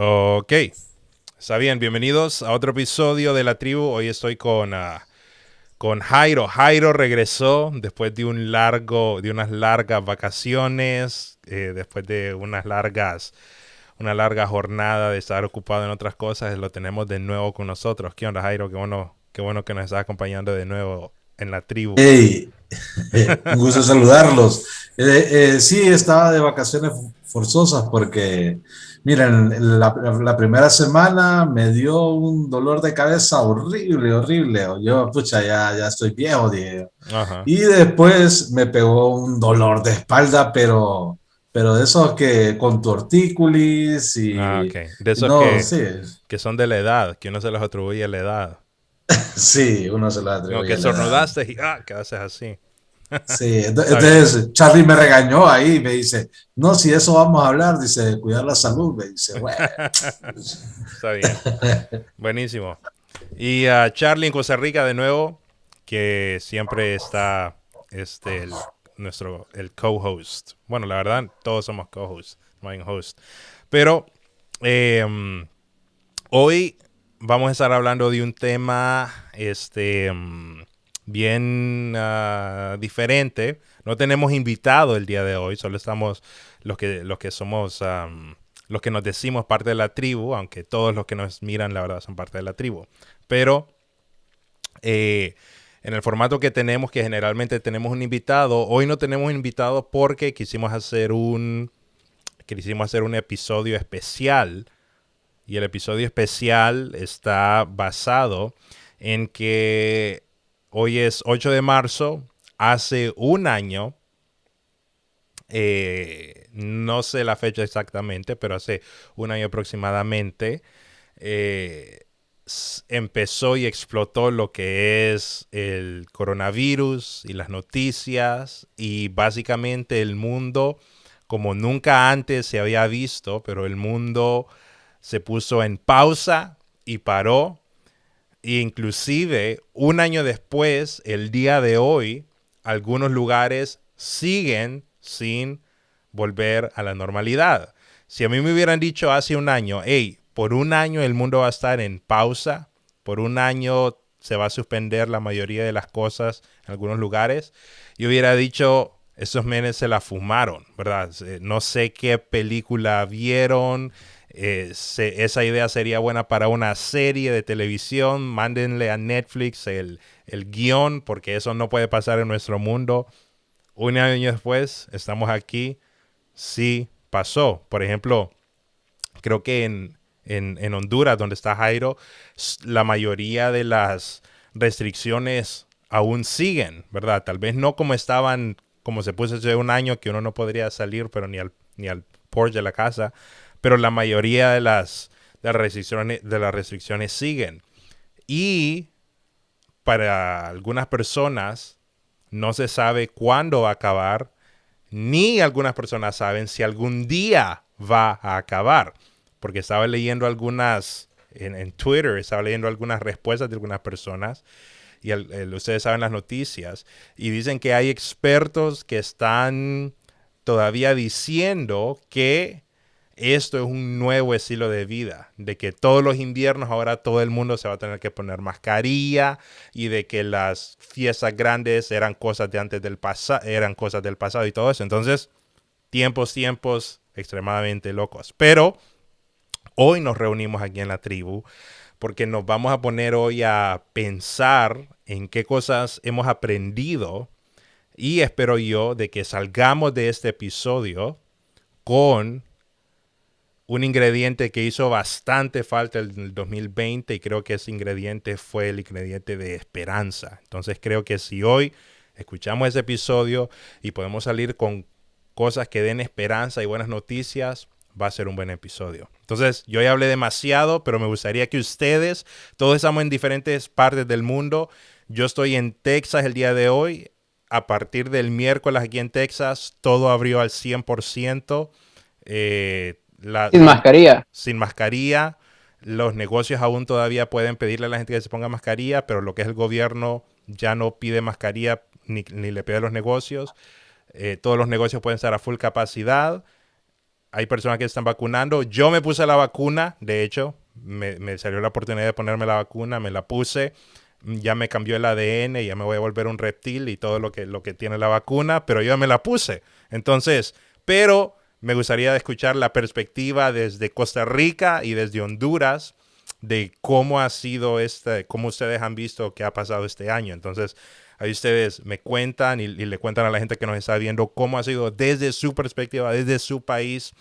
Ok, está bien, bienvenidos a otro episodio de La Tribu. Hoy estoy con Jairo. Jairo regresó después de de unas largas vacaciones, después de una larga jornada de estar ocupado en otras cosas. Lo tenemos de nuevo con nosotros. ¿Qué onda, Jairo? Qué bueno que nos estás acompañando de nuevo en La Tribu. Hey, un gusto saludarlos. Sí, estaba de vacaciones forzosas porque, miren, la primera semana me dio un dolor de cabeza horrible, horrible. Yo, pucha, ya estoy viejo, dije. Ajá. Y después me pegó un dolor de espalda, pero de esos que con tortícolis Ah, y ok. De esos no, sí, que son de la edad, que uno se los atribuye a la edad. sí, uno se lo Como atribuye que a la edad. sornudaste y que haces así. Sí, Está bien. entonces Charlie me regañó ahí y me dice, no, si eso vamos a hablar, dice, de cuidar la salud, me dice, bueno. Está bien. Buenísimo. Y Charlie en Costa Rica de nuevo, que siempre está el co-host. Bueno, la verdad, todos somos co-hosts, no hay un host. Pero eh, hoy vamos a estar hablando de un tema bien diferente. No tenemos invitado el día de hoy, solo estamos los que somos, los que nos decimos parte de la tribu, aunque todos los que nos miran, la verdad, son parte de la tribu. Pero eh, en el formato que tenemos, que generalmente tenemos un invitado, hoy no tenemos un invitado porque quisimos hacer un episodio especial. Y el episodio especial está basado en que hoy es 8 de marzo, hace un año, no sé la fecha exactamente, pero hace un año aproximadamente, eh, empezó y explotó lo que es el coronavirus y las noticias y básicamente el mundo como nunca antes se había visto, pero el mundo se puso en pausa y paró. E inclusive un año después, el día de hoy, algunos lugares siguen sin volver a la normalidad. Si a mí me hubieran dicho hace un año, hey, por un año el mundo va a estar en pausa, por un año se va a suspender la mayoría de las cosas en algunos lugares, yo hubiera dicho, esos menes se la fumaron, ¿verdad? No sé qué película vieron, esa idea sería buena para una serie de televisión, mándenle a Netflix el guión, porque eso no puede pasar en nuestro mundo. Un año después, estamos aquí, sí pasó. Por ejemplo, creo que en Honduras, donde está Jairo, la mayoría de las restricciones aún siguen, ¿verdad? Tal vez no como estaban, como se puso hace un año, que uno no podría salir, pero ni al porche de la casa, pero la mayoría de las restricciones siguen. Y para algunas personas no se sabe cuándo va a acabar, ni algunas personas saben si algún día va a acabar. Porque estaba leyendo en Twitter, estaba leyendo algunas respuestas de algunas personas, y ustedes saben las noticias, y dicen que hay expertos que están todavía diciendo que esto es un nuevo estilo de vida, de que todos los inviernos ahora todo el mundo se va a tener que poner mascarilla y de que las fiestas grandes eran cosas de antes del pasado, eran cosas del pasado y todo eso. Entonces, tiempos extremadamente locos. Pero hoy nos reunimos aquí en la tribu porque nos vamos a poner hoy a pensar en qué cosas hemos aprendido y espero yo de que salgamos de este episodio con un ingrediente que hizo bastante falta en el 2020 y creo que ese ingrediente fue el ingrediente de esperanza. Entonces creo que si hoy escuchamos ese episodio y podemos salir con cosas que den esperanza y buenas noticias, va a ser un buen episodio. Entonces yo ya hablé demasiado, pero me gustaría que ustedes, todos estamos en diferentes partes del mundo. Yo estoy en Texas el día de hoy. A partir del miércoles aquí en Texas, todo abrió al 100%. Sin mascarilla. Sin mascarilla. Los negocios aún todavía pueden pedirle a la gente que se ponga mascarilla, pero lo que es el gobierno ya no pide mascarilla ni le pide a los negocios. Todos los negocios pueden estar a full capacidad. hay personas que están vacunando. Yo me puse la vacuna, de hecho, me salió la oportunidad de ponerme la vacuna, me la puse. Ya me cambió el ADN, ya me voy a volver un reptil y todo lo que tiene la vacuna, pero yo me la puse. Entonces, pero me gustaría escuchar la perspectiva desde Costa Rica y desde Honduras de cómo ha sido cómo ustedes han visto que ha pasado este año. Entonces, ahí ustedes me cuentan y le cuentan a la gente que nos está viendo cómo ha sido desde su perspectiva, desde su país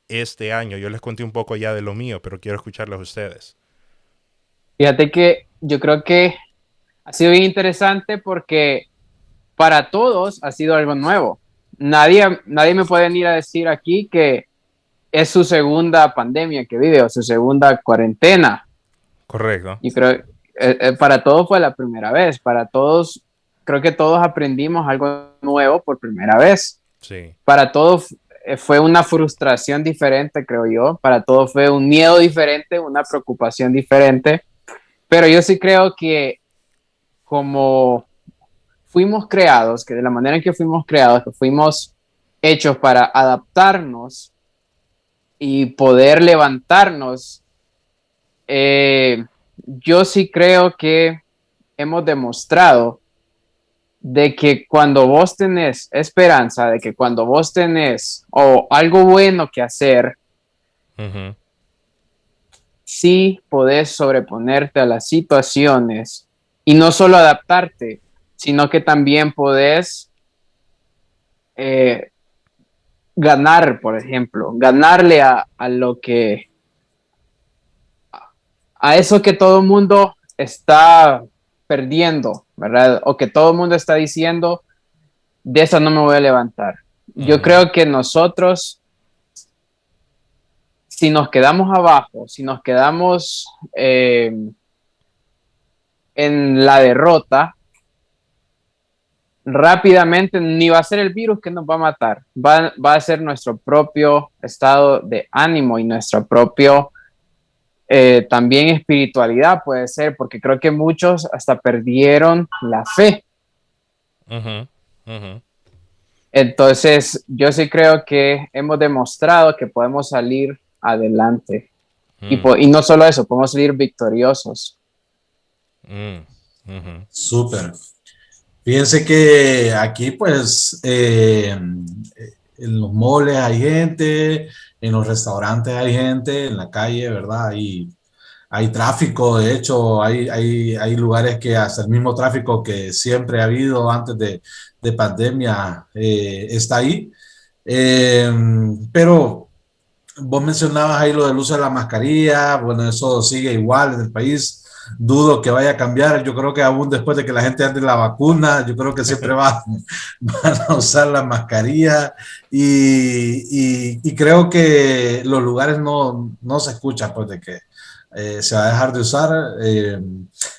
este año. Yo les conté un poco ya de lo mío, pero quiero escucharlos a ustedes. Fíjate que yo creo que ha sido bien interesante porque para todos ha sido algo nuevo. Nadie me puede venir a decir aquí que es su segunda pandemia que vive o su segunda cuarentena. Correcto. Y creo para todos fue la primera vez. Para todos, creo que todos aprendimos algo nuevo por primera vez. Sí. Para todos fue una frustración diferente, creo yo. Para todos fue un miedo diferente, una preocupación diferente. Pero yo sí creo que como fuimos creados, que de la manera en que fuimos creados, que fuimos hechos para adaptarnos y poder levantarnos, yo sí creo que hemos demostrado de que cuando vos tenés esperanza, de que cuando vos tenés algo bueno que hacer, Uh-huh. sí podés sobreponerte a las situaciones y no solo adaptarte, sino que también podés ganar, por ejemplo, ganarle a lo que, a eso que todo el mundo está perdiendo, ¿verdad? O que todo el mundo está diciendo, de eso no me voy a levantar. Yo creo que nosotros, si nos quedamos abajo, si nos quedamos en la derrota, rápidamente ni va a ser el virus que nos va a matar, va a ser nuestro propio estado de ánimo y nuestro propio también espiritualidad puede ser, porque creo que muchos hasta perdieron la fe. Uh-huh. Uh-huh. Entonces, yo sí creo que hemos demostrado que podemos salir adelante. Y no solo eso, podemos salir victoriosos. Uh-huh. Súper. Fíjense que aquí, pues, en los moles hay gente, en los restaurantes hay gente, en la calle, ¿verdad? Hay tráfico, de hecho, hay lugares que hasta el mismo tráfico que siempre ha habido antes de pandemia está ahí. Pero vos mencionabas ahí lo del uso de la mascarilla, bueno, eso sigue igual en el país. Dudo que vaya a cambiar. Yo creo que aún después de que la gente ande la vacuna, yo creo que siempre van a usar la mascarilla y creo que los lugares no se escuchan pues de que se va a dejar de usar.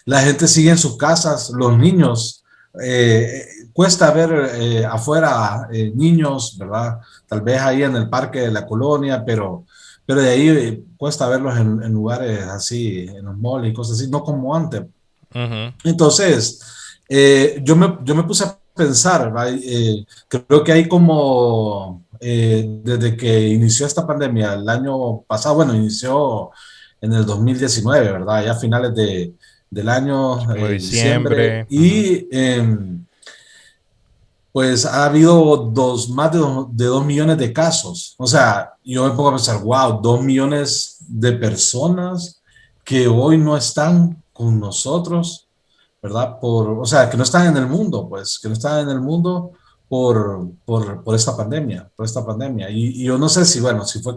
La gente sigue en sus casas, los niños, cuesta ver afuera niños, ¿verdad? Tal vez ahí en el parque de la colonia, pero de ahí cuesta verlos en lugares así, en los malls y cosas así, no como antes. Uh-huh. Entonces, yo me puse a pensar, creo que hay como, desde que inició esta pandemia el año pasado, bueno, inició en el 2019, ¿verdad? Ya a finales del año, Como diciembre, diciembre. Uh-huh. y pues ha habido más de 2 millones de casos. O sea, yo me pongo a pensar, wow, 2 millones de personas que hoy no están con nosotros, ¿verdad? O sea, que no están en el mundo, pues, que no están en el mundo por esta pandemia, Y yo no sé si, bueno, si fue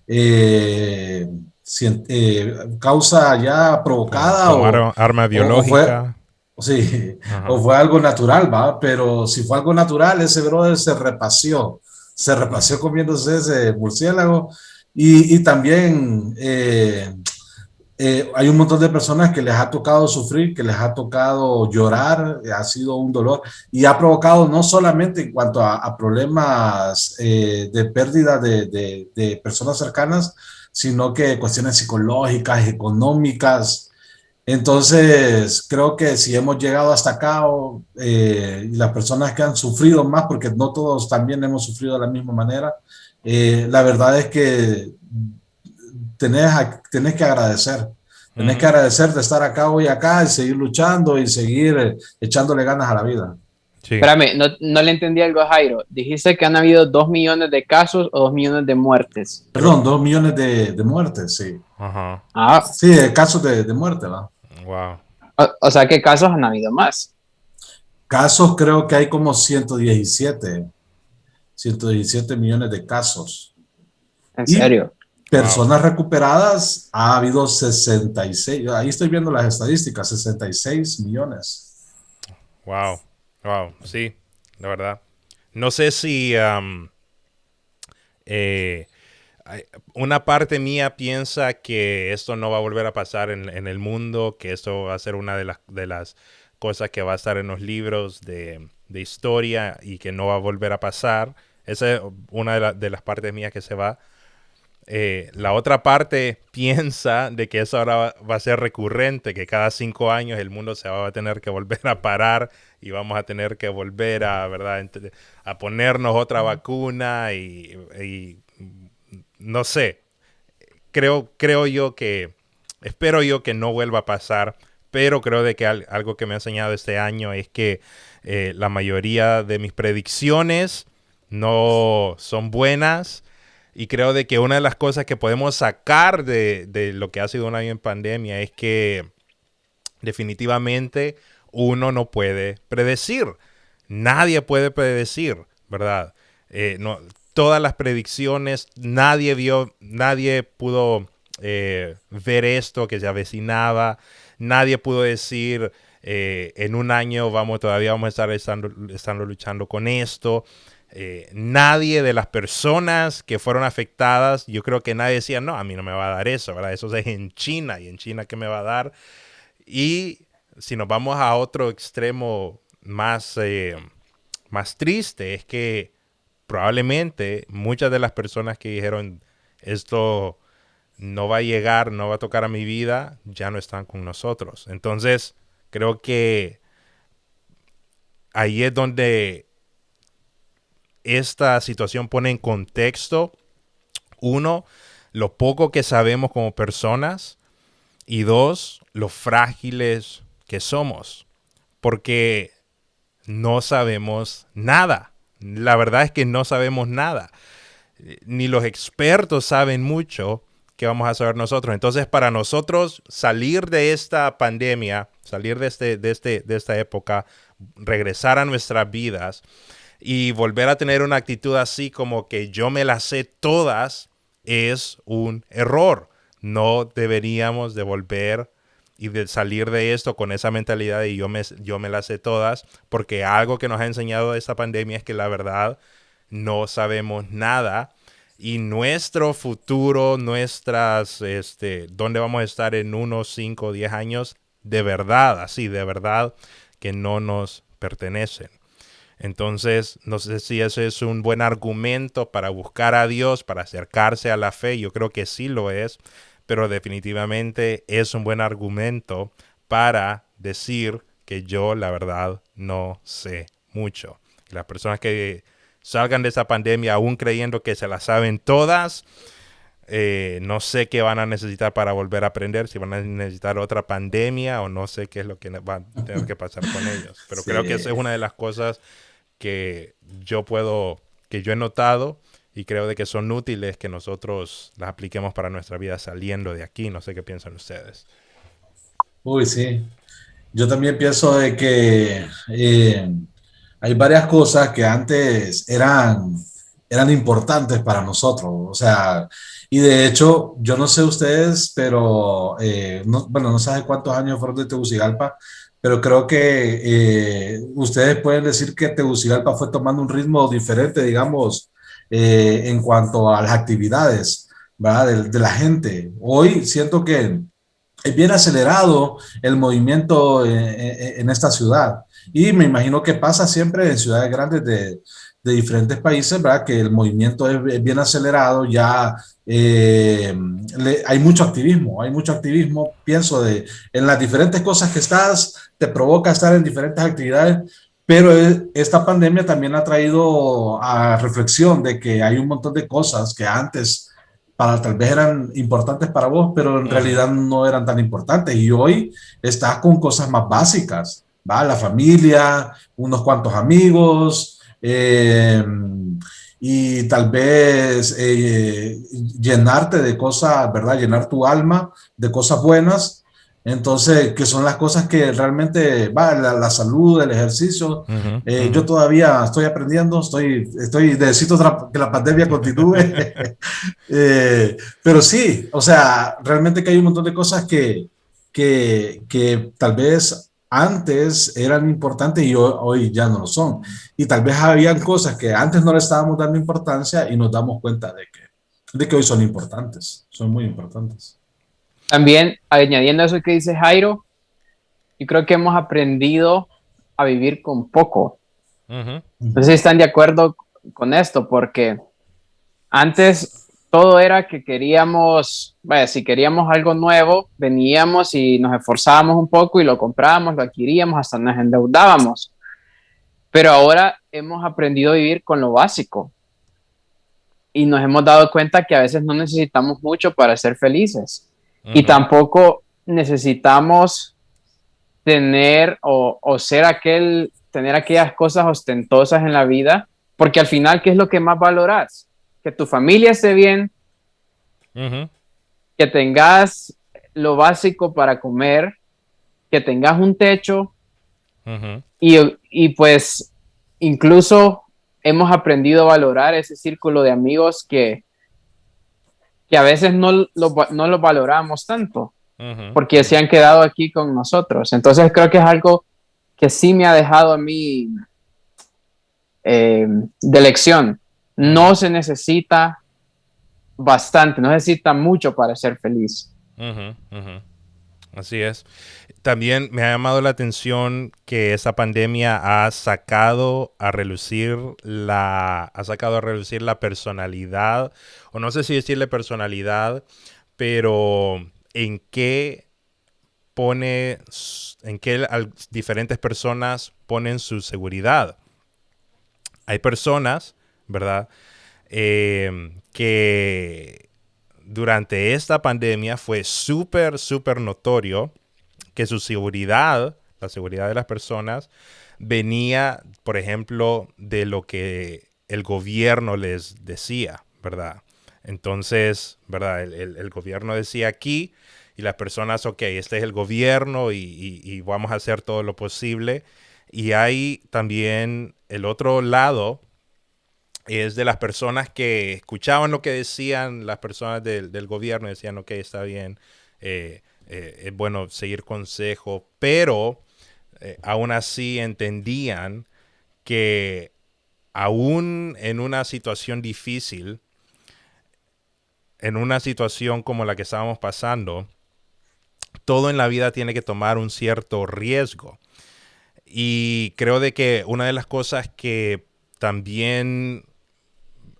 eh, causa ya provocada Como arma o fue, biológica. sí, o Uh-huh. fue algo natural, ¿va? Pero si fue algo natural, ese brother se repaseó comiéndose ese murciélago y también hay un montón de personas que les ha tocado sufrir, que les ha tocado llorar, ha sido un dolor y ha provocado no solamente en cuanto a problemas de pérdida de personas cercanas, sino que cuestiones psicológicas, económicas. Entonces, creo que si hemos llegado hasta acá, y las personas que han sufrido más, porque no todos también hemos sufrido de la misma manera, la verdad es que tenés que agradecer. Tenés que Ujú. agradecer de estar acá hoy acá y seguir luchando y seguir echándole ganas a la vida. Sí. Espérame, no le entendí algo a Jairo. Dijiste que han habido 2 millones de casos o 2 millones de muertes. Perdón, 2 millones de muertes, sí. Ajá. Ah, Sí, de casos de muerte, ¿va? Wow. o sea, ¿qué casos han habido más? Casos creo que hay como 117 millones de casos. En Y serio. Wow. personas recuperadas ha habido 66, ahí estoy viendo las estadísticas, 66 millones. Wow. Wow. Sí, la verdad. No sé si eh, hay- una parte mía piensa que esto no va a volver a pasar en el mundo, que esto va a ser una de las cosas que va a estar en los libros de historia y que no va a volver a pasar. Esa es una de las partes mías que se va. La otra parte piensa de que eso ahora va a ser recurrente, que cada 5 años el mundo se va a tener que volver a parar y vamos a tener que volver a, ¿verdad? A ponernos otra vacuna y no sé, creo yo que, espero yo que no vuelva a pasar, pero creo de que algo que me ha enseñado este año es que la mayoría de mis predicciones no son buenas y creo de que una de las cosas que podemos sacar de lo que ha sido un año en pandemia es que definitivamente uno no puede predecir. Nadie puede predecir, ¿verdad? No, todas las predicciones, nadie pudo ver esto que se avecinaba, nadie pudo decir en un año todavía vamos a estando luchando con esto. Nadie de las personas que fueron afectadas, yo creo que nadie decía, no, a mí no me va a dar eso, ¿verdad? Eso es en China y en China, ¿qué me va a dar? Y si nos vamos a otro extremo más triste, es que probablemente muchas de las personas que dijeron esto no va a llegar, no va a tocar a mi vida, ya no están con nosotros. Entonces, creo que ahí es donde esta situación pone en contexto, uno, lo poco que sabemos como personas y dos, lo frágiles que somos. Porque no sabemos nada. La verdad es que no sabemos nada. Ni los expertos saben mucho que vamos a saber nosotros. Entonces, para nosotros salir de esta pandemia, salir de esta época, regresar a nuestras vidas y volver a tener una actitud así como que yo me las sé todas, es un error. No deberíamos de volver y de salir de esto con esa mentalidad de yo me las sé todas, porque algo que nos ha enseñado esta pandemia es que la verdad no sabemos nada y nuestro futuro, dónde vamos a estar en unos 5 o 10 años, de verdad, así, de verdad, que no nos pertenecen. Entonces, no sé si ese es un buen argumento para buscar a Dios, para acercarse a la fe. Yo creo que sí lo es, pero definitivamente es un buen argumento para decir que yo, la verdad, no sé mucho. Y las personas que salgan de esa pandemia aún creyendo que se la saben todas, no sé qué van a necesitar para volver a aprender, si van a necesitar otra pandemia o no sé qué es lo que va a tener que pasar con ellos. Pero creo que esa Sí. es una de las cosas que que yo he notado y creo de que son útiles que nosotros las apliquemos para nuestra vida saliendo de aquí. No sé qué piensan ustedes. Uy, sí. Yo también pienso de que hay varias cosas que antes eran importantes para nosotros. O sea, y de hecho, yo no sé ustedes, pero bueno, no sé hace cuántos años fueron de Tegucigalpa, pero creo que ustedes pueden decir que Tegucigalpa fue tomando un ritmo diferente, digamos, en cuanto a las actividades, ¿verdad? De la gente. Hoy siento que es bien acelerado el movimiento en esta ciudad. Y me imagino que pasa siempre en ciudades grandes de diferentes países, ¿verdad? Que el movimiento es bien acelerado, ya hay mucho activismo, pienso, en las diferentes cosas que estás, te provoca estar en diferentes actividades, pero esta pandemia también ha traído a reflexión de que hay un montón de cosas que antes tal vez eran importantes para vos, pero en Ujú. realidad no eran tan importantes. Y hoy estás con cosas más básicas, ¿va? La familia, unos cuantos amigos, y tal vez llenarte de cosas, ¿verdad? Llenar tu alma de cosas buenas. Entonces, que son las cosas que realmente, va, la salud, el ejercicio. Ujú, Yo ujú. todavía estoy aprendiendo, necesito que la pandemia continúe. Pero sí, o sea, realmente que hay un montón de cosas que tal vez antes eran importantes y hoy ya no lo son. Y tal vez habían cosas que antes no le estábamos dando importancia y nos damos cuenta de que hoy son importantes, son muy importantes. También añadiendo eso que dice Jairo, yo creo que hemos aprendido a vivir con poco. Ujú, No sé si están de acuerdo con esto, porque antes todo era que queríamos, vaya, si queríamos algo nuevo, veníamos y nos esforzábamos un poco y lo comprábamos, lo adquiríamos, hasta nos endeudábamos. Pero ahora hemos aprendido a vivir con lo básico y nos hemos dado cuenta que a veces no necesitamos mucho para ser felices y ujú, tampoco necesitamos tener o ser tener aquellas cosas ostentosas en la vida, porque al final, ¿qué es lo que más valoras? Que tu familia esté bien, ujú, que tengas lo básico para comer, que tengas un techo ujú, y pues incluso hemos aprendido a valorar ese círculo de amigos que a veces no lo valoramos tanto ujú, porque se han quedado aquí con nosotros. Entonces creo que es algo que sí me ha dejado a mí de lección. ujú, No se necesita bastante, no se necesita mucho para ser feliz. ujú, ujú. Así es. También me ha llamado la atención que esa pandemia ha sacado a relucir la personalidad, o no sé si decirle personalidad, pero en qué diferentes personas ponen su seguridad. Hay personas, ¿verdad? Que durante esta pandemia fue súper, súper notorio que su seguridad, la seguridad de las personas, venía, por ejemplo, de lo que el gobierno les decía, ¿verdad? Entonces, ¿verdad? El gobierno decía aquí y las personas, ok, este es el gobierno y vamos a hacer todo lo posible. Y hay también el otro lado, es de las personas que escuchaban lo que decían las personas del gobierno y decían, ok, está bien, es bueno seguir consejo, pero aún así entendían que aún en una situación difícil, en una situación como la que estábamos pasando, todo en la vida tiene que tomar un cierto riesgo. Y creo de que una de las cosas que también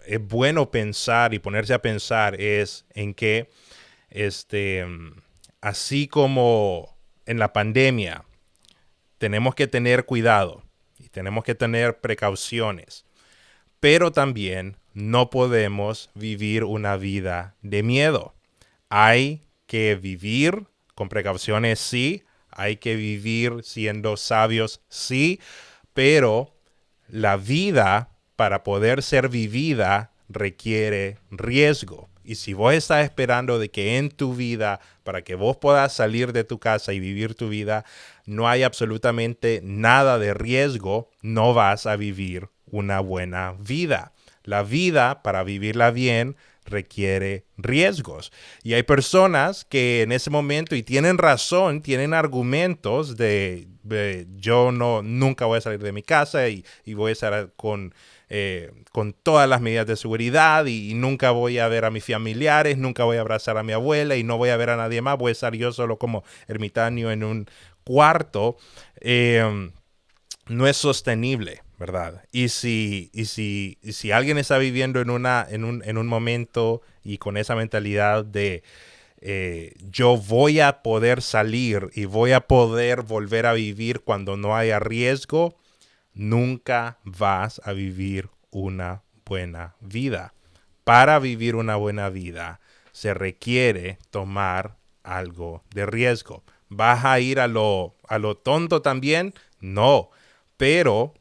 es bueno pensar y ponerse a pensar es en que este, así como en la pandemia tenemos que tener cuidado y tenemos que tener precauciones, pero también no podemos vivir una vida de miedo. Hay que vivir con precauciones, sí, hay que vivir siendo sabios, sí, pero la vida, para poder ser vivida, requiere riesgo. Y si vos estás esperando de que en tu vida, para que vos puedas salir de tu casa y vivir tu vida, no hay absolutamente nada de riesgo, no vas a vivir una buena vida. La vida, para vivirla bien, requiere riesgos. Y hay personas que en ese momento, y tienen razón, tienen argumentos de yo nunca voy a salir de mi casa y voy a estar con todas las medidas de seguridad y nunca voy a ver a mis familiares, nunca voy a abrazar a mi abuela y no voy a ver a nadie más, voy a estar yo solo como ermitaño en un cuarto. No es sostenible, ¿verdad? Y si alguien está viviendo en un momento y con esa mentalidad de yo voy a poder salir y voy a poder volver a vivir cuando no haya riesgo, nunca vas a vivir una buena vida. Para vivir una buena vida se requiere tomar algo de riesgo. ¿Vas a ir a lo tonto también? No, pero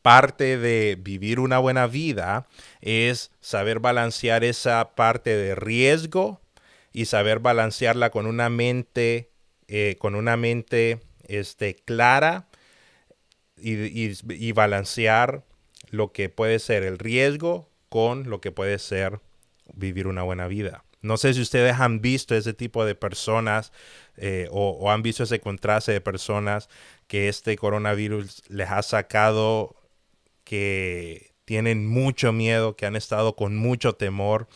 parte de vivir una buena vida es saber balancear esa parte de riesgo y saber balancearla con una mente clara y balancear lo que puede ser el riesgo con lo que puede ser vivir una buena vida. No sé si ustedes han visto ese tipo de personas o han visto ese contraste de personas que este coronavirus les ha sacado, que tienen mucho miedo, que han estado con mucho temor,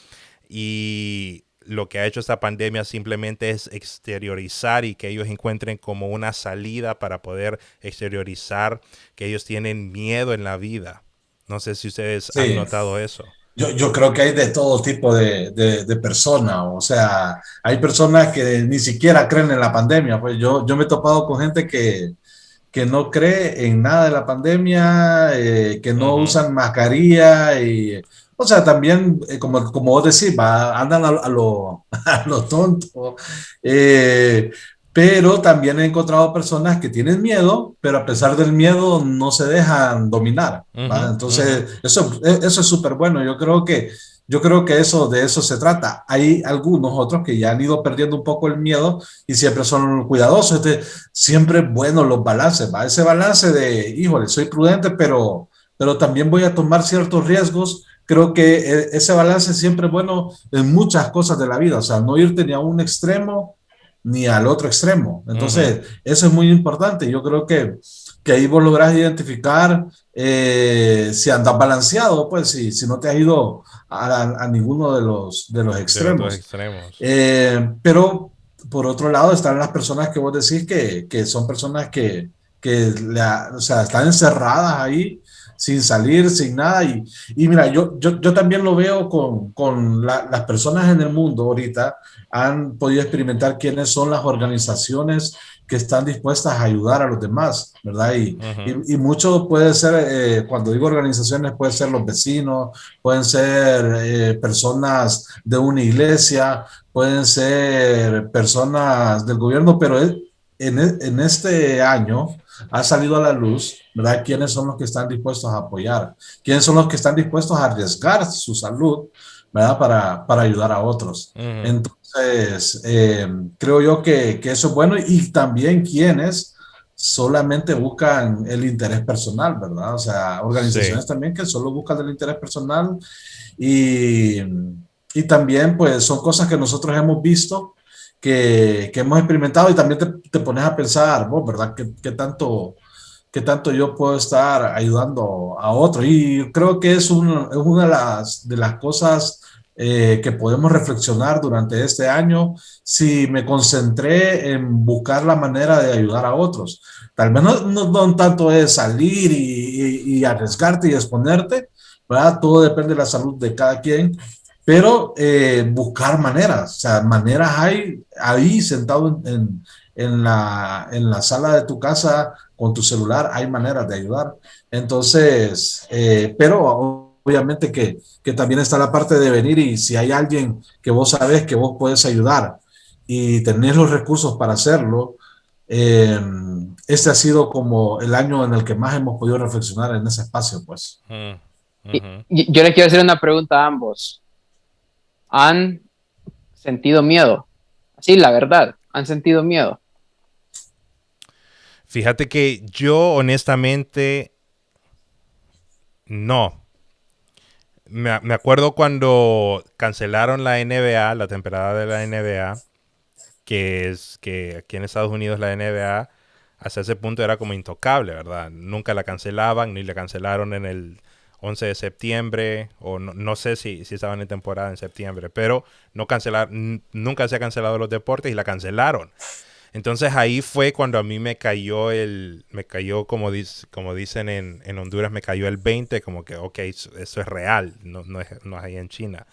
y lo que ha hecho esta pandemia simplemente es exteriorizar y que ellos encuentren como una salida para poder exteriorizar que ellos tienen miedo en la vida. No sé si ustedes han Sí. notado eso. Yo creo que hay de todo tipo de personas, o sea, hay personas que ni siquiera creen en la pandemia, pues yo me he topado con gente que no cree en nada de la pandemia, que no Ujú, usan mascarilla y, o sea, también, como vos decís, andan a lo tonto. eh, pero también he encontrado personas que tienen miedo, pero a pesar del miedo no se dejan dominar, ¿va? ujú, ujú. Entonces, eso es súper bueno. Yo creo que de eso se trata. Hay algunos otros que ya han ido perdiendo un poco el miedo y siempre son cuidadosos. Siempre bueno los balances, ¿va? Ese balance de, híjole, soy prudente, pero también voy a tomar ciertos riesgos. Creo que ese balance siempre es bueno en muchas cosas de la vida, o sea, no irte ni a un extremo ni al otro extremo. Ujú, Entonces, eso es muy importante. Yo creo que ahí vos lográs identificar si andas balanceado, pues si no te has ido a ninguno de los de los dos extremos. extremos. Pero por otro lado están las personas que vos decís que son personas o sea, están encerradas ahí sin salir, sin nada. Y mira, yo también lo veo con las personas en el mundo ahorita han podido experimentar quiénes son las organizaciones que están dispuestas a ayudar a los demás, ¿verdad? Ujú, Y mucho puede ser, cuando digo organizaciones, puede ser los vecinos, pueden ser personas de una iglesia, pueden ser personas del gobierno, pero en este año ha salido a la luz, ¿verdad? ¿Quiénes son los que están dispuestos a apoyar? ¿Quiénes son los que están dispuestos a arriesgar su salud, ¿verdad? Para ayudar a otros. ujú. Entonces, creo yo que eso es bueno y también quienes solamente buscan el interés personal, ¿verdad? O sea, Sí. organizaciones también que solo buscan el interés personal y, y también, pues, son cosas que nosotros hemos visto, que hemos experimentado y también te pones a pensar, vos, ¿verdad? ¿Qué tanto yo puedo estar ayudando a otro? Y creo que es una de las cosas que podemos reflexionar durante este año si me concentré en buscar la manera de ayudar a otros. Tal vez no tanto es salir y arriesgarte y exponerte, ¿verdad? Todo depende de la salud de cada quien, pero buscar maneras, o sea, maneras hay ahí sentado en la sala de tu casa con tu celular, hay maneras de ayudar. Entonces, pero obviamente que también está la parte de venir y si hay alguien que vos sabés que vos puedes ayudar y tenés los recursos para hacerlo, eh, este ha sido como el año en el que más hemos podido reflexionar en ese espacio, pues. Mm, Y- ujú. y yo les quiero hacer una pregunta a ambos. ¿Han sentido miedo? Sí, la verdad, ¿han sentido miedo? Fíjate que yo honestamente no. Me acuerdo cuando cancelaron la NBA, la temporada de la NBA, que es que aquí en Estados Unidos la NBA hasta ese punto era como intocable, ¿verdad? Nunca la cancelaban, ni la cancelaron en el 11 de septiembre, o no sé si estaban en temporada en septiembre, pero nunca se ha cancelado los deportes y la cancelaron. Entonces ahí fue cuando a mí me cayó como dicen en Honduras, me cayó el 20, como que, ok, eso es real, no es ahí en China.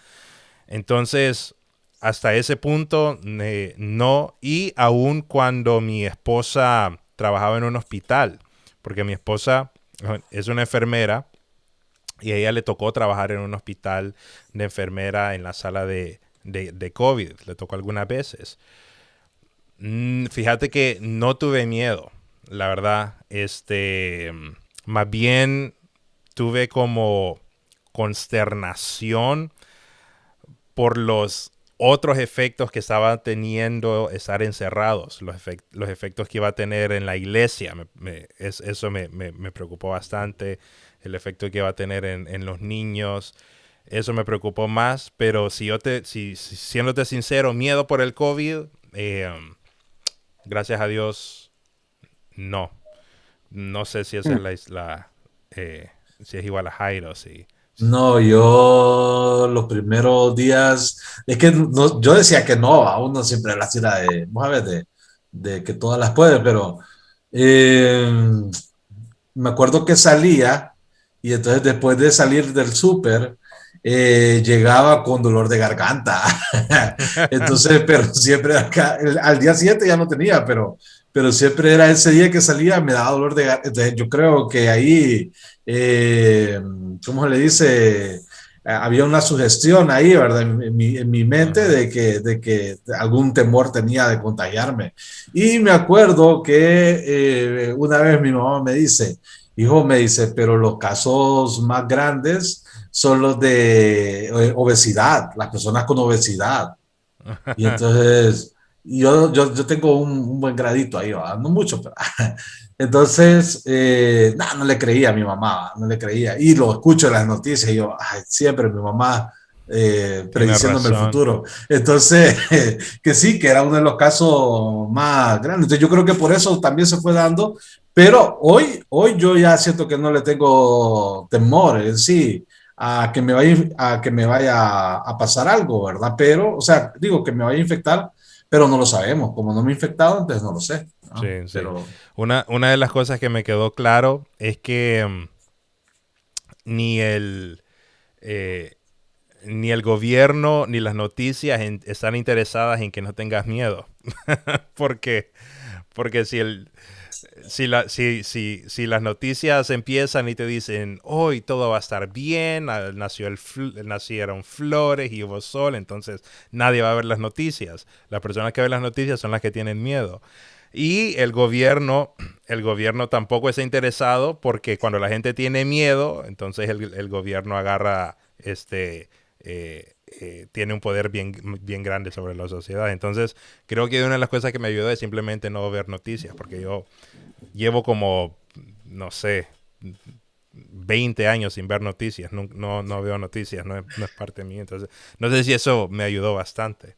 Entonces, hasta ese punto, no, y aún cuando mi esposa trabajaba en un hospital, porque mi esposa es una enfermera y a ella le tocó trabajar en un hospital de enfermera en la sala de COVID, le tocó algunas veces. Fíjate que no tuve miedo, la verdad. Más bien tuve como consternación por los otros efectos que estaba teniendo estar encerrados, los efectos que iba a tener en la iglesia. Eso me preocupó bastante, el efecto que iba a tener en los niños. Eso me preocupó más, pero siéndote sincero, miedo por el COVID, gracias a Dios, no. No sé si esa Mm. es si es igual a Jairo, No, yo los primeros días, es que yo decía que no, a uno siempre la tira de, vamos a ver, de que todas las puede, pero eh, me acuerdo que salía y entonces después de salir del súper, llegaba con dolor de garganta. Entonces, pero siempre acá, al día siguiente ya no tenía, pero siempre era ese día que salía, me daba dolor de garganta. Entonces, yo creo que ahí, eh, ¿cómo se le dice? Había una sugestión ahí, ¿verdad? En mi mente Ajá. de que algún temor tenía de contagiarme. Y me acuerdo que una vez mi mamá me dice, hijo, me dice, pero los casos más grandes son los de obesidad, las personas con obesidad. Y entonces, yo tengo un buen gradito ahí, ¿va? No mucho, pero... Entonces, no le creía a mi mamá, no le creía. Y lo escucho en las noticias y yo, ay, siempre mi mamá Tiene prediciéndome el razón. futuro. Entonces, que sí, que era uno de los casos más grandes. Entonces, yo creo que por eso también se fue dando. Pero hoy yo ya siento que no le tengo temor en sí a que me vaya a pasar algo, ¿verdad? Pero, o sea, digo que me vaya a infectar, pero no lo sabemos. Como no me he infectado, entonces no lo sé, ¿no? Sí, sí. Pero Una de las cosas que me quedó claro es que ni eh, ni el gobierno ni las noticias están interesadas en que no tengas miedo. porque, porque si las noticias empiezan y te dicen, hoy todo va a estar bien, nacieron flores y hubo sol, entonces nadie va a ver las noticias. Las personas que ven las noticias son las que tienen miedo. Y el gobierno tampoco está interesado porque cuando la gente tiene miedo, entonces el gobierno agarra tiene un poder bien grande sobre la sociedad. Entonces, creo que una de las cosas que me ayudó es simplemente no ver noticias, porque yo llevo como, no sé, 20 años sin ver noticias, no veo noticias, no es parte de mí. Entonces, no sé si eso me ayudó bastante.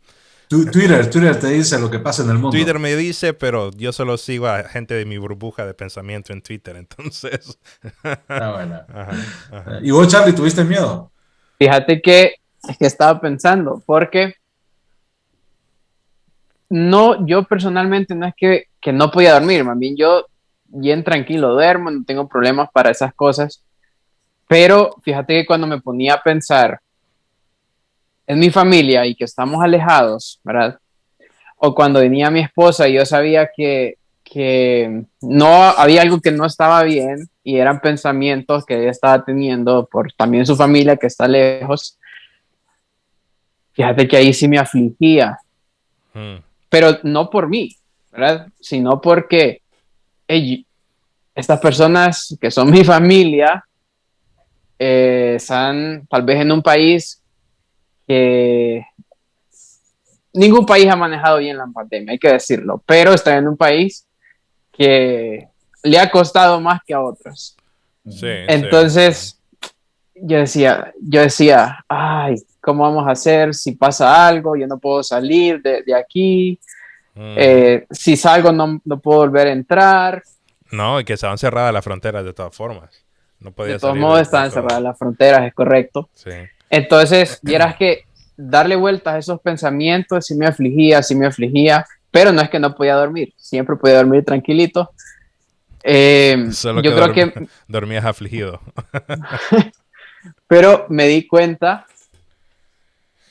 Twitter te dice lo que pasa en el Twitter mundo. me dice, pero yo solo sigo a gente de mi burbuja de pensamiento en Twitter, entonces. Ah, bueno. Ajá, ajá. ¿Y vos, Charlie, tuviste miedo? Fíjate que es que estaba pensando, porque no, yo personalmente no es que no podía dormir, más bien yo bien tranquilo duermo, no tengo problemas para esas cosas, pero fíjate que cuando me ponía a pensar en mi familia y que estamos alejados, ¿verdad? O cuando venía mi esposa y yo sabía que no había algo que no estaba bien y eran pensamientos que ella estaba teniendo por también su familia que está lejos, fíjate que ahí sí me afligía, Mm. pero no por mí, ¿verdad? Sino porque hey, estas personas que son mi familia están tal vez en un país que ningún país ha manejado bien la pandemia, hay que decirlo, pero están en un país que le ha costado más que a otros. Sí, sí, sí. Entonces, yo decía, ay, ¿cómo vamos a hacer si pasa algo? Yo no puedo salir de aquí. Ujú. Si salgo, no puedo volver a entrar. No, y que estaban cerradas las fronteras de todas formas. No De podía todos salir modos, de están todo. cerradas las fronteras, es correcto. Sí. Entonces, vieras que darle vueltas a esos pensamientos sí me afligía, sí me afligía. pero no es que no podía dormir, siempre podía dormir tranquilito. Solo que Yo creo que, dormías afligido. pero me di cuenta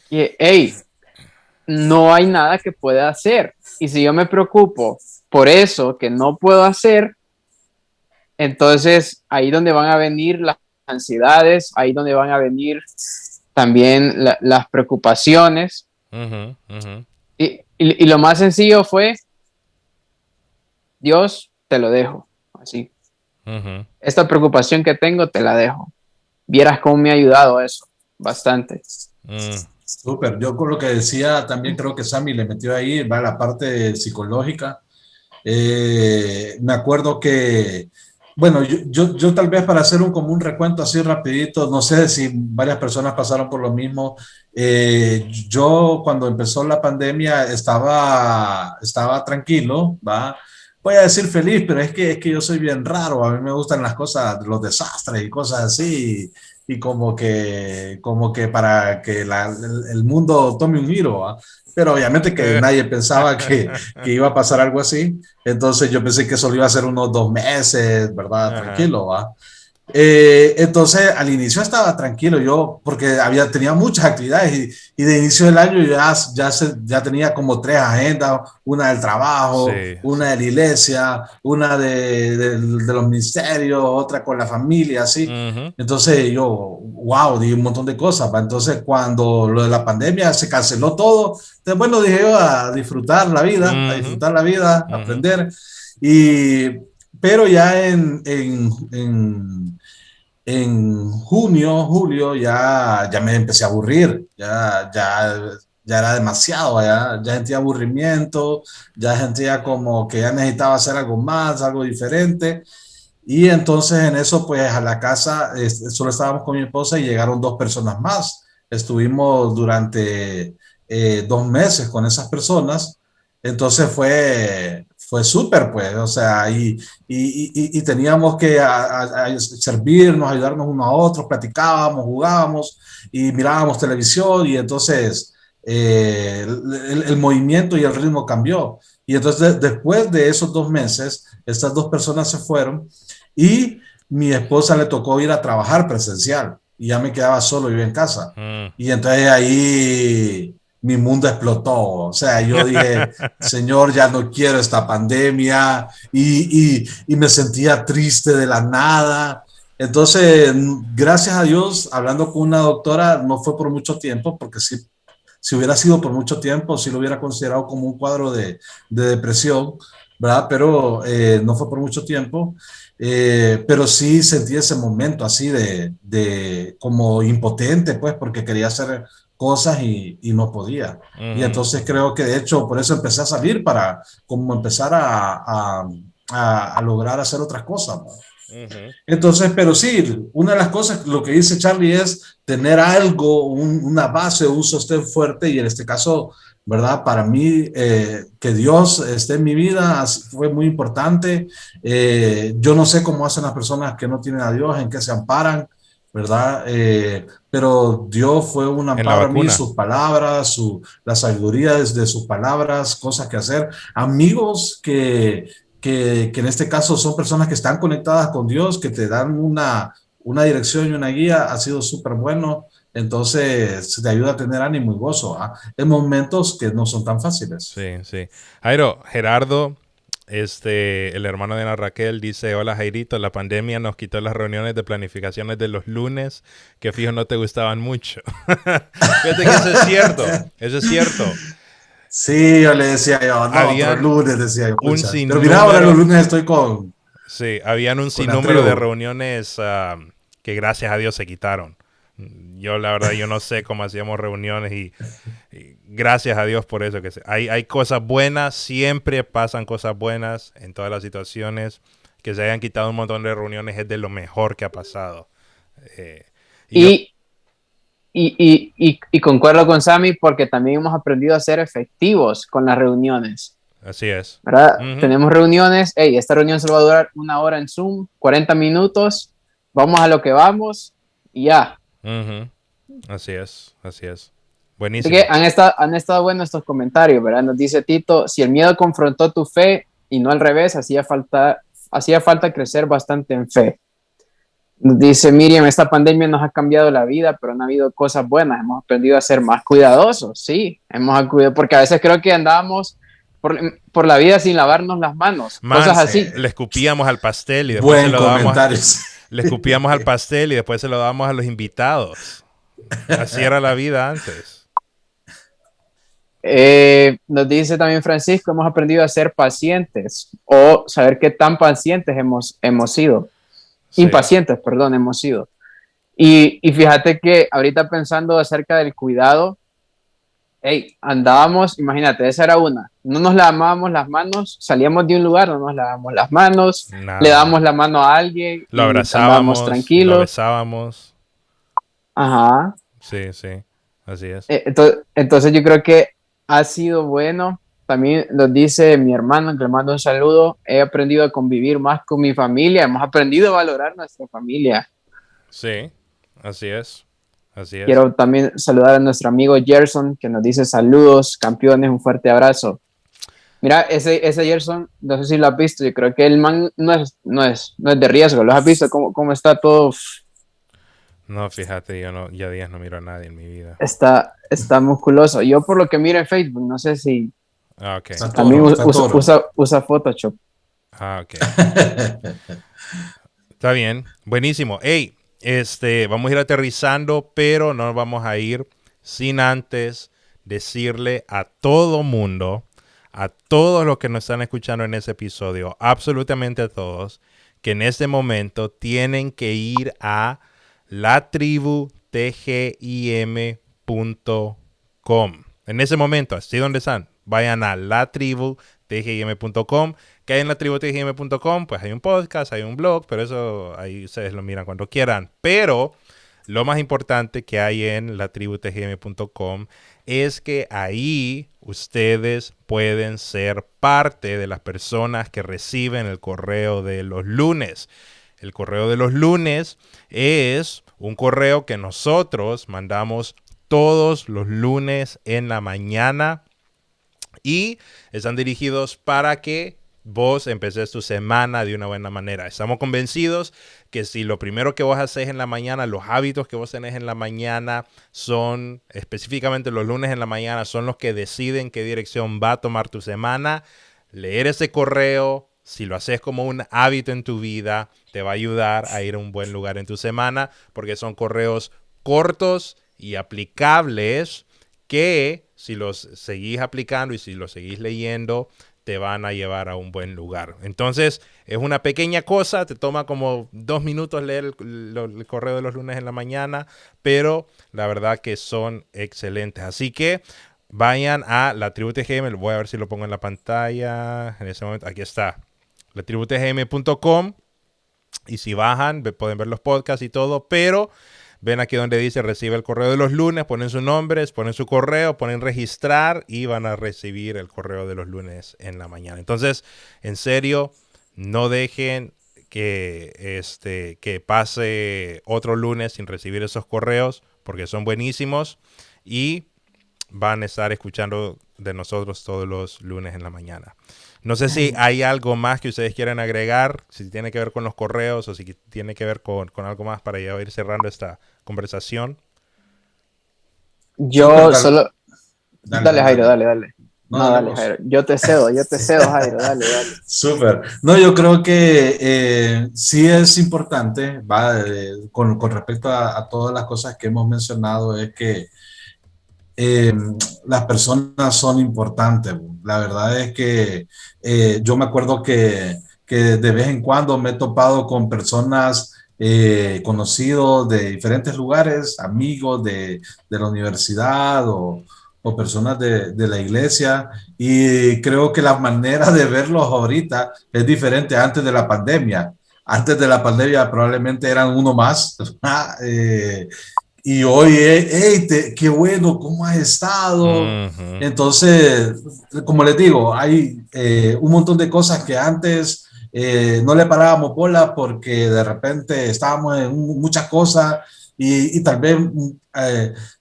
que, hey, no hay nada que pueda hacer. Y si yo me preocupo por eso que no puedo hacer, entonces ahí donde van a venir las ansiedades, ahí donde van a venir también las preocupaciones. Ujú, ujú, Y lo más sencillo fue, Dios, te lo dejo. Así, ujú. esta preocupación que tengo, te la dejo. Vieras cómo me ha ayudado eso, bastante. Mm, Súper. Yo con lo que decía, también creo que Sammy le metió ahí, va la parte psicológica. Me acuerdo que, bueno, yo tal vez para hacer como un recuento así rapidito, no sé si varias personas pasaron por lo mismo. Yo cuando empezó la pandemia estaba tranquilo, ¿va? Voy a decir feliz, pero es que yo soy bien raro, a mí me gustan las cosas, los desastres y cosas así, y como que para que el mundo tome un giro, ¿va? Pero obviamente que eh. nadie pensaba que iba a pasar algo así. Entonces yo pensé que solo iba a ser unos 2 meses, ¿verdad? Ajá. Tranquilo, ¿va? Entonces al inicio estaba tranquilo yo porque tenía muchas actividades y de inicio del año ya tenía como 3 agendas, una del trabajo, Sí, sí. una de la iglesia, una de los ministerios, otra con la familia, así. Ujú, Entonces yo, wow, di un montón de cosas. ¿Va? Entonces cuando lo de la pandemia se canceló todo, entonces, bueno, dije yo a ujú, disfrutar la vida, a ujú. aprender. Y, pero ya en junio, julio, ya me empecé a aburrir, ya era demasiado, ya sentía aburrimiento, ya sentía como que ya necesitaba hacer algo más, algo diferente. Y entonces en eso, pues a la casa, solo estábamos con mi esposa y llegaron 2 personas más. Estuvimos durante 2 meses con esas personas. Entonces fue súper, pues, o sea, y teníamos que servirnos, ayudarnos unos a otros, platicábamos, jugábamos y mirábamos televisión y entonces el movimiento y el ritmo cambió. Y entonces después de esos 2 meses, estas 2 personas se fueron y mi esposa le tocó ir a trabajar presencial y ya me quedaba solo yo en casa. Mm. Y entonces ahí mi mundo explotó. O sea, yo dije, Señor, ya no quiero esta pandemia y me sentía triste de la nada. Entonces, gracias a Dios, hablando con una doctora, no fue por mucho tiempo, porque si hubiera sido por mucho tiempo, sí lo hubiera considerado como un cuadro de depresión, ¿verdad? Pero no fue por mucho tiempo. Pero sí sentí ese momento así de como impotente, pues, porque quería hacer cosas y no podía. Y Ujú, entonces ujú, creo que de hecho por eso empecé a salir para como empezar a lograr hacer otras cosas, ¿no? ujú, Entonces, pero sí, una de las cosas, lo que dice Charlie es tener algo, una base, un sostén fuerte y en este caso, ¿verdad? Para mí, que Dios esté en mi vida fue muy importante. Yo no sé cómo hacen las personas que no tienen a Dios, en qué se amparan, ¿verdad? Pero Dios fue un en la amparo a mí, vacuna. sus palabras, la sabiduría de sus palabras, cosas que hacer, amigos que en este caso son personas que están conectadas con Dios, que te dan una dirección y una guía, ha sido súper bueno. Entonces, te ayuda a tener ánimo y gozo, ¿ah? En momentos que no son tan fáciles. Sí, sí. Jairo, Gerardo, el hermano de Ana Raquel, dice: Hola Jairito, la pandemia nos quitó las reuniones de planificaciones de los lunes, que fijo no te gustaban mucho. Fíjate que eso es cierto, eso es cierto. Sí, yo le decía yo, no, otro Habían lunes, decía yo, un pucha. Pero mira, ahora los sinnúmero, lunes estoy sí, habían un con la sinnúmero de tribu. reuniones que gracias a Dios se quitaron. Yo la verdad, yo no sé cómo hacíamos reuniones y gracias a Dios por eso. Hay cosas buenas, siempre pasan cosas buenas en todas las situaciones. Que se hayan quitado un montón de reuniones es de lo mejor que ha pasado. Eh, y yo, Y, y concuerdo con Sammy porque también hemos aprendido a ser efectivos con las reuniones, así es. ¿verdad? Ujú, Tenemos reuniones, hey, esta reunión solo va a durar 1 hora en Zoom, 40 minutos, vamos a lo que vamos y ya. ujú, así es, así es. Así Buenísimo. que han estado buenos estos comentarios, ¿verdad? Nos dice Tito, si el miedo confrontó tu fe y no al revés, hacía falta crecer bastante en fe. Nos dice Miriam, esta pandemia nos ha cambiado la vida, pero han habido cosas buenas, hemos aprendido a ser más cuidadosos, sí, hemos cuidado, porque a veces creo que andábamos por la vida sin lavarnos las manos, Man, cosas así. le escupíamos al pastel y después se Buen lo dábamos. comentario. Le escupíamos al pastel y después se lo dábamos a los invitados. Así era la vida antes. Nos dice también Francisco, hemos aprendido a ser pacientes o saber qué tan pacientes hemos sido. Sí. Impacientes, perdón, hemos sido. Y fíjate que ahorita pensando acerca del cuidado, hey, andábamos, imagínate, esa era una. No nos lavábamos las manos, salíamos de un lugar, no nos lavábamos las manos, Nada. le damos la mano a alguien, Lo y abrazábamos, andábamos tranquilos. lo besábamos. Ajá. Sí, sí, así es. Entonces yo creo que ha sido bueno. También nos dice mi hermano, que le mando un saludo, he aprendido a convivir más con mi familia, hemos aprendido a valorar nuestra familia. Sí, así es. Así es. Quiero también saludar a nuestro amigo Gerson, que nos dice saludos, campeones, un fuerte abrazo. Mira, ese Gerson, no sé si lo has visto, yo creo que el man no es de riesgo, ¿lo has visto? ¿Cómo está todo? No, fíjate, ya días no miro a nadie en mi vida. Está musculoso. Yo por lo que miro en Facebook, no sé si Ah, ok. también usa Photoshop. Ah, ok. Está bien. Buenísimo. Hey, vamos a ir aterrizando, pero no vamos a ir sin antes decirle a todo mundo, a todos los que nos están escuchando en ese episodio, absolutamente a todos, que en este momento tienen que ir a latributgim.com. En ese momento, así donde están, vayan a latributgim.com. Que hay en latributgim.com, pues hay un podcast, hay un blog, pero eso ahí ustedes lo miran cuando quieran. Pero lo más importante que hay en latributgim.com es que ahí ustedes pueden ser parte de las personas que reciben el correo de los lunes. El correo de los lunes es un correo que nosotros mandamos todos los lunes en la mañana y están dirigidos para que vos empeces tu semana de una buena manera. Estamos convencidos que si lo primero que vos haces en la mañana, los hábitos que vos tenés en la mañana son, específicamente los lunes en la mañana, son los que deciden qué dirección va a tomar tu semana, leer ese correo, si lo haces como un hábito en tu vida, te va a ayudar a ir a un buen lugar en tu semana, porque son correos cortos y aplicables que si los seguís aplicando y si los seguís leyendo, te van a llevar a un buen lugar. Entonces, es una pequeña cosa, te toma como 2 minutos leer el correo de los lunes en la mañana, pero la verdad que son excelentes. Así que vayan a latributgm, voy a ver si lo pongo en la pantalla en ese momento. Aquí está, latributgm.com, y si bajan pueden ver los podcasts y todo, pero ven aquí donde dice recibe el correo de los lunes, ponen sus nombres, ponen su correo, ponen registrar y van a recibir el correo de los lunes en la mañana. Entonces, en serio, no dejen que pase otro lunes sin recibir esos correos porque son buenísimos y van a estar escuchando de nosotros todos los lunes en la mañana. No sé si hay algo más que ustedes quieran agregar, si tiene que ver con los correos o si tiene que ver con algo más para ya ir cerrando esta conversación. Yo solo... Dale, Jairo, dale. No, dale, Jairo. Yo te cedo, Jairo, dale. Súper. No, yo creo que sí es importante, con respecto a todas las cosas que hemos mencionado, es que las personas son importantes. La verdad es que yo me acuerdo que de vez en cuando me he topado con personas conocidos de diferentes lugares, amigos de la universidad o personas de la iglesia, y creo que la manera de verlos ahorita es diferente antes de la pandemia. Antes de la pandemia probablemente eran uno más. Y hoy, hey, qué bueno, ¿cómo has estado? Uh-huh. Entonces, como les digo, hay un montón de cosas que antes no le parábamos bola porque de repente estábamos en muchas cosas y tal vez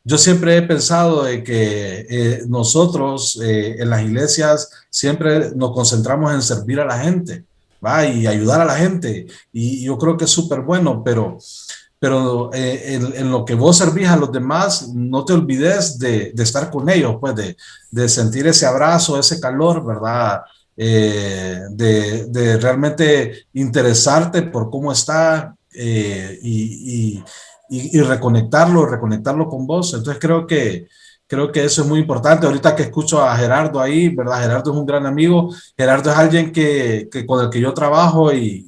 yo siempre he pensado de que nosotros en las iglesias siempre nos concentramos en servir a la gente, ¿va? Y ayudar a la gente. Y yo creo que es súper bueno, pero en lo que vos servís a los demás, no te olvides de estar con ellos, pues de sentir ese abrazo, ese calor, ¿verdad? De realmente interesarte por cómo está y reconectarlo con vos. Entonces creo que eso es muy importante. Ahorita que escucho a Gerardo ahí, ¿verdad? Gerardo es un gran amigo. Gerardo es alguien que con el que yo trabajo y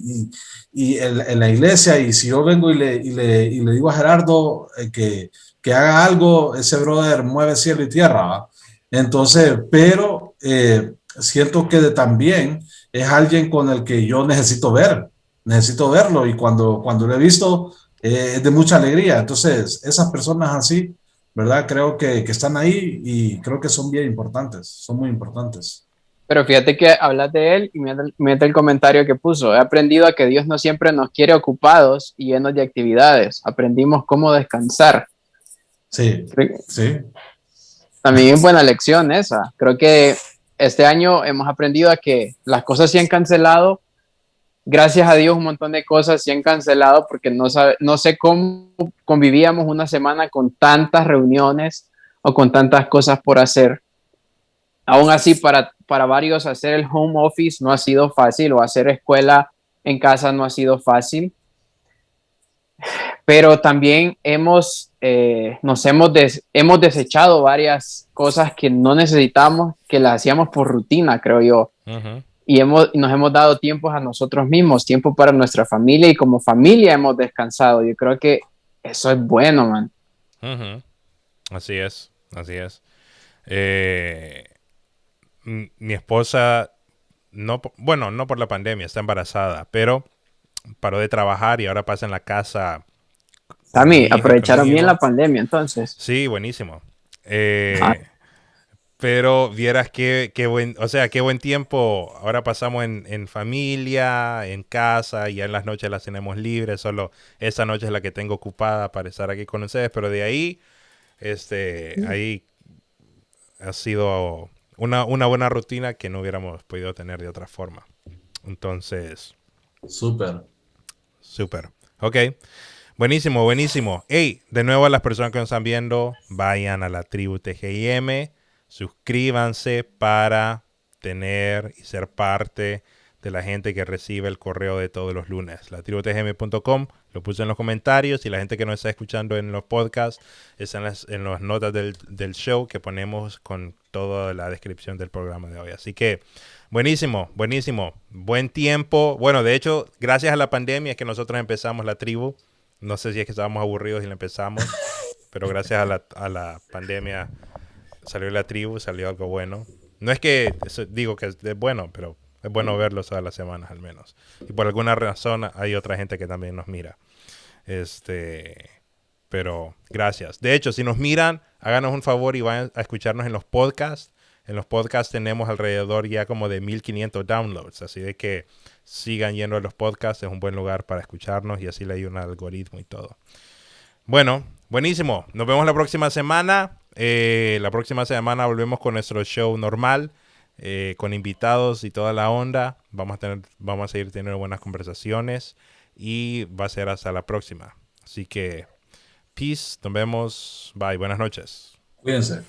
en la iglesia, y si yo vengo y le digo a Gerardo que haga algo, ese brother mueve cielo y tierra, ¿va? Entonces, pero siento que también es alguien con el que yo necesito verlo, y cuando lo he visto es de mucha alegría. Entonces, esas personas así, ¿verdad? Creo que están ahí y creo que son bien importantes, son muy importantes. Pero fíjate que hablas de él y mete el comentario que puso. He aprendido a que Dios no siempre nos quiere ocupados y llenos de actividades. Aprendimos cómo descansar. Sí, sí, También es buena lección esa. Creo que este año hemos aprendido a que las cosas se han cancelado. Gracias a Dios un montón de cosas se han cancelado porque no sé cómo convivíamos una semana con tantas reuniones o con tantas cosas por hacer. Aún así, para varios hacer el home office no ha sido fácil, o hacer escuela en casa no ha sido fácil, pero también hemos desechado varias cosas que no necesitamos, que las hacíamos por rutina, creo yo. Ujú, Y nos hemos dado tiempos a nosotros mismos, tiempo para nuestra familia, y como familia hemos descansado. Yo creo que eso es bueno, man. ujú. Así es, así es. Eh, Mi esposa, bueno, no por la pandemia, está embarazada, pero paró de trabajar y ahora pasa en la casa con También mi hija y aprovecharon bien la conmigo. pandemia, entonces. Sí, buenísimo. Ah, Pero vieras qué buen, o sea, qué buen tiempo. Ahora pasamos en familia, en casa, y ya en las noches las tenemos libres. Solo esa noche es la que tengo ocupada para estar aquí con ustedes. Pero de ahí, ahí ha sido una buena rutina que no hubiéramos podido tener de otra forma. Entonces, súper. súper. Ok. Buenísimo, buenísimo. Hey, de nuevo a las personas que nos están viendo, vayan a la tribu TGIM, suscríbanse para tener y ser parte de la gente que recibe el correo de todos los lunes. La tributgm.com, lo puse en los comentarios, y la gente que nos está escuchando en los podcasts está en las notas del show que ponemos con toda la descripción del programa de hoy. Así que buenísimo, buenísimo. Buen tiempo. Bueno, de hecho, gracias a la pandemia es que nosotros empezamos la tribu. No sé si es que estábamos aburridos y la empezamos, pero gracias a la pandemia salió la tribu, salió algo bueno. No es que digo que es bueno, pero es bueno verlos todas las semanas al menos. Y por alguna razón hay otra gente que también nos mira. Este, pero gracias. De hecho, si nos miran, háganos un favor y vayan a escucharnos en los podcasts. En los podcasts tenemos alrededor ya como de 1500 downloads, así de que sigan yendo a los podcasts, es un buen lugar para escucharnos y así le ayuda un algoritmo y todo. Bueno, buenísimo. Nos vemos la próxima semana. La próxima semana volvemos con nuestro show normal, con invitados y toda la onda. Vamos a seguir teniendo buenas conversaciones y va a ser hasta la próxima. Así que, peace, nos vemos. Bye, buenas noches. Cuídense.